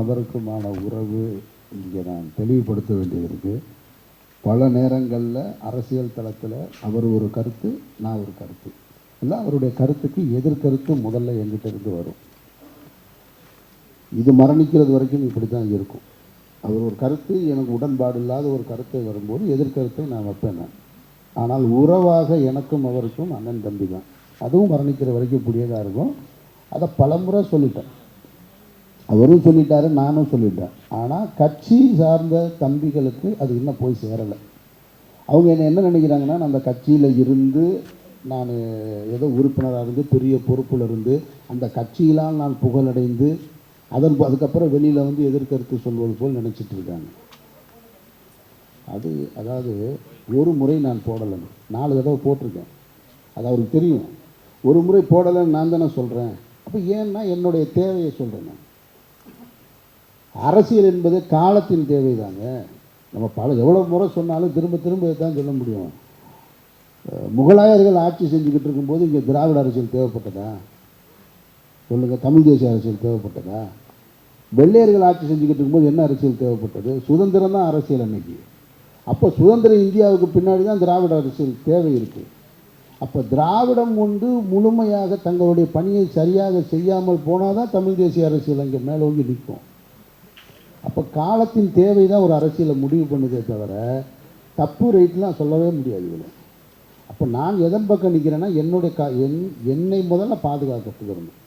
அவருக்குமான உறவு இங்கே நான் தெளிவுபடுத்த வேண்டியது இருக்குது. பல நேரங்களில் அரசியல் தளத்தில் அவர் ஒரு கருத்து, நான் ஒரு கருத்து, இல்லை அவருடைய கருத்துக்கு எதிர்கருத்து முதல்ல எங்கிட்ட இருந்து வரும். இது மரணிக்கிறது வரைக்கும் இப்படி தான் இருக்கும். அவர் ஒரு கருத்து எனக்கு உடன்பாடு இல்லாத ஒரு கருத்தை வரும்போது எதிர்கருத்தை நான் வைப்பேன் நான். ஆனால் உறவாக எனக்கும் அவருக்கும் அண்ணன் தம்பி தான். அதுவும் மரணிக்கிற வரைக்கும் இப்படியேதான் இருக்கும். அதை பலமுறை சொல்லிட்டேன், அவரும் சொல்லிட்டாரு, நானும் சொல்லிட்டேன். ஆனால் கட்சி சார்ந்த தம்பிகளுக்கு அது இன்னும் போய் சேரலை. அவங்க என்ன நினைக்கிறாங்கன்னா, அந்த கட்சியில் இருந்து நான் ஏதோ உறுப்பினராக இருந்து பெரிய பொறுப்பில் இருந்து அந்த கட்சியிலால் நான் புகழடைந்து அதுக்கப்புறம் வெளியில் வந்து எதிர்கருத்து சொல்வது போல் நினச்சிட்டு இருக்காங்க. அதாவது ஒரு முறை நான் போடலைன்னு 4 தடவை போட்டிருக்கேன். அது அவருக்கு தெரியும். ஒரு முறை போடலைன்னு நான் தானே சொல்கிறேன். அப்போ ஏன்னா என்னுடைய தேவையை சொல்கிறேன் நான். அரசியல் என்பது காலத்தின் தேவை தாங்க. நம்ம எவ்வளோ முறை சொன்னாலும் திரும்ப திரும்ப தான் சொல்ல முடியும். முகலாயர்கள் ஆட்சி செஞ்சுக்கிட்டு இருக்கும்போது இங்கே திராவிட அரசியல் தேவைப்பட்டதா சொல்லுங்கள்? தமிழ் தேசிய அரசியல் தேவைப்பட்டதா? வெள்ளையர்கள் ஆட்சி செஞ்சுக்கிட்டு இருக்கும்போது என்ன அரசியல் தேவைப்பட்டது? சுதந்திரம் தான் அரசியல் அன்னைக்கு. அப்போ சுதந்திர இந்தியாவுக்கு பின்னாடி தான் திராவிட அரசியல் தேவை இருக்குது. அப்போ திராவிடம் ஒன்று முழுமையாக தங்களுடைய பணியை சரியாக செய்யாமல் போனால் தான் தமிழ் தேசிய அரசியல் அங்கே மேலோங்கி நிற்கும். அப்போ காலத்தின் தேவை தான் ஒரு அரசியலை முடிவு பண்ணுதே தவிர தப்பு ரைட்லாம் சொல்லவே முடியாது இதில். அப்போ நான் எதன் பக்கம் நிற்கிறேன்னா என்னை முதல்ல பாதுகாக்கிறதுக்கு இருந்தேன்.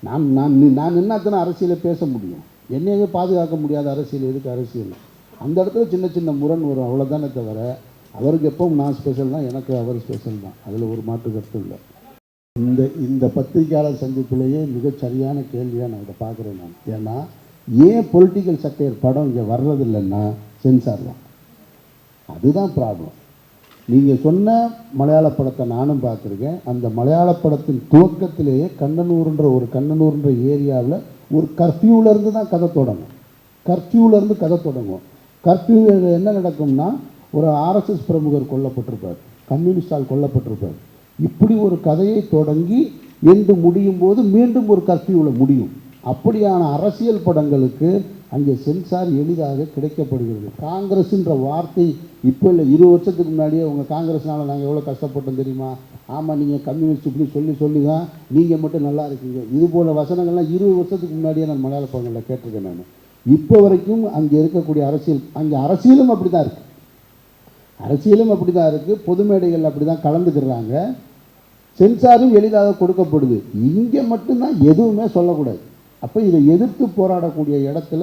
நான் நின்னாத்தானே அரசியலை பேச முடியும். என்னையவே பாதுகாக்க முடியாத அரசியல் எதுக்கு அரசியல்? அந்த இடத்துல சின்ன சின்ன முரண் வரும், அவ்வளோதானே தவிர அவருக்கு எப்பவும் நான் ஸ்பெஷல் தான், எனக்கு அவர் ஸ்பெஷல் தான். அதில் ஒரு மாற்று கருத்து இல்லை. இந்த பத்திரிகையாளர் சந்திப்பிலேயே மிகச்சரியான கேள்வியாக நான் இதை பார்க்குறேன் நான். ஏன்னா ஏன் பொலிட்டிக்கல் சட்டையர் படம் இங்கே வர்றதில்லைன்னா சென்சார் தான். அதுதான் ப்ராப்ளம். நீங்கள் சொன்ன மலையாள படத்தை நானும் பார்த்துருக்கேன். அந்த மலையாள படத்தின் துவக்கத்திலேயே கண்ணனூர்ன்ற ஏரியாவில் ஒரு கர்ஃப்யூவிலேருந்து தான் கதை தொடங்கும். கர்ஃப்யூ என்ன நடக்கும்னா, ஒரு ஆர்எஸ்எஸ் பிரமுகர் கொல்லப்பட்டிருப்பார், கம்யூனிஸ்டால் கொல்லப்பட்டிருப்பார். இப்படி ஒரு கதையை தொடங்கி என்று முடியும் போது மீண்டும் ஒரு கர்ஃப்யூவில் முடியும். அப்படியான அரசியல் படங்களுக்கு அங்கே சென்சார் எளிதாக கிடைக்கப்படுகிறது. காங்கிரஸ்ன்ற வார்த்தை இப்போ இல்லை, 20 வருஷத்துக்கு முன்னாடியே உங்கள் காங்கிரஸ்னால நாங்கள் எவ்வளோ கஷ்டப்பட்டோம் தெரியுமா? ஆமாம், நீங்கள் கம்யூனிஸ்ட் இப்படி சொல்லி தான் நீங்கள் மட்டும் நல்லா இருக்கீங்க. இது போல வசனங்கள்லாம் 20 வருஷத்துக்கு முன்னாடியே நான் மலையாள படங்களில் கேட்டிருக்கேன் நான். இப்போ வரைக்கும் அங்கே இருக்கக்கூடிய அரசியலும் அப்படி தான் இருக்குது. பொது மேடைகள் அப்படி தான் கலந்துக்கிறாங்க. சென்சாரும் எளிதாக கொடுக்கப்படுது. இங்கே மட்டும்தான் எதுவுமே சொல்லக்கூடாது. அப்போ இதை எதிர்த்து போராடக்கூடிய இடத்துல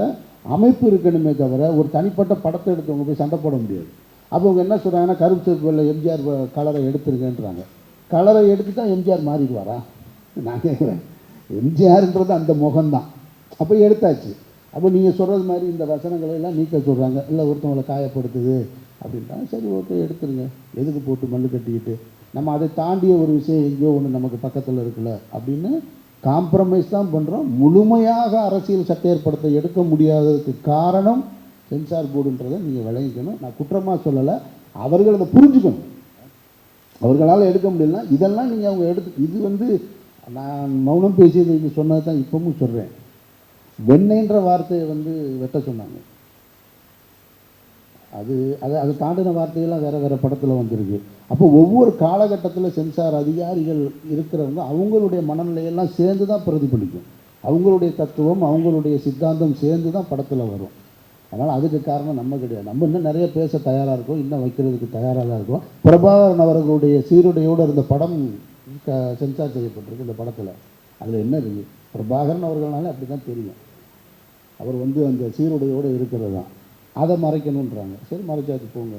அமைப்பு இருக்கணுமே தவிர ஒரு தனிப்பட்ட படத்தை எடுத்தவங்க போய் சண்டை போட முடியாது. அப்போ அவங்க என்ன சொல்கிறாங்கன்னா, கருப்பு சிவப்பில் எம்ஜிஆர் கலரை எடுத்துருங்கன்றாங்க. கலரை எடுத்து தான் எம்ஜிஆர் மாறிடுவாரா? நான் கேட்குறேன். எம்ஜிஆர்ன்றது அந்த முகம்தான். அப்போ எடுத்தாச்சு. அப்போ நீங்கள் சொல்கிறது மாதிரி இந்த வசனங்களை எல்லாம் நீக்க சொல்கிறாங்க. இல்லை ஒருத்தவங்களை காயப்படுத்துது அப்படின்றாங்க. சரி, ஓகே, எடுத்துருங்க. எதுக்கு போட்டு மல்லு கட்டிக்கிட்டு நம்ம அதை தாண்டிய ஒரு விஷயம் எங்கேயோ ஒன்று நமக்கு பக்கத்தில் இருக்குல்ல அப்படின்னு காம்ப்ரமைஸ் தான் பண்ணுறோம். முழுமையாக அரசியல் சட்டையர் படத்தை எடுக்க முடியாததுக்கு காரணம் சென்சார் போர்டுன்றதை நீங்கள் விளங்கிக்கணும். நான் குற்றமாக சொல்லலை, அவர்கள் அதை புரிஞ்சுக்கணும். அவர்களால் எடுக்க முடியலன்னா இதெல்லாம் நீங்கள் அவங்க இது நான் மௌனம் பேசியது நீங்கள் சொன்னது தான் இப்பவும் சொல்கிறேன். வெண்ணெய்ன்ற வார்த்தையை வெட்ட சொன்னாங்க. அது தாண்டின வார்த்தையெல்லாம் வேறு படத்தில் வந்திருக்கு. அப்போ ஒவ்வொரு காலகட்டத்தில் சென்சார் அதிகாரிகள் இருக்கிறவங்க அவங்களுடைய மனநிலையெல்லாம் சேர்ந்து தான் பிரதிபலிக்கும். அவங்களுடைய தத்துவம், அவங்களுடைய சித்தாந்தம் சேர்ந்து தான் படத்தில் வரும். அதனால் அதுக்கு காரணம் நம்ம கிடையாது. நம்ம இன்னும் நிறைய பேச தயாராக இருக்கோம், இன்னும் வைக்கிறதுக்கு தயாராக தான் இருக்கோம். பிரபாகரன் அவர்களுடைய சீருடையோடு இருந்த படம் சென்சார் செய்யப்பட்டிருக்கு இந்த படத்தில். அதில் என்ன இருக்குது? பிரபாகரன் அவர்களாலே அப்படி தான் தெரியும். அவர் அந்த சீருடையோடு இருக்கிறது தான். அதை மறைக்கணுன்றாங்க. சரி, மறைச்சாச்சு போங்க.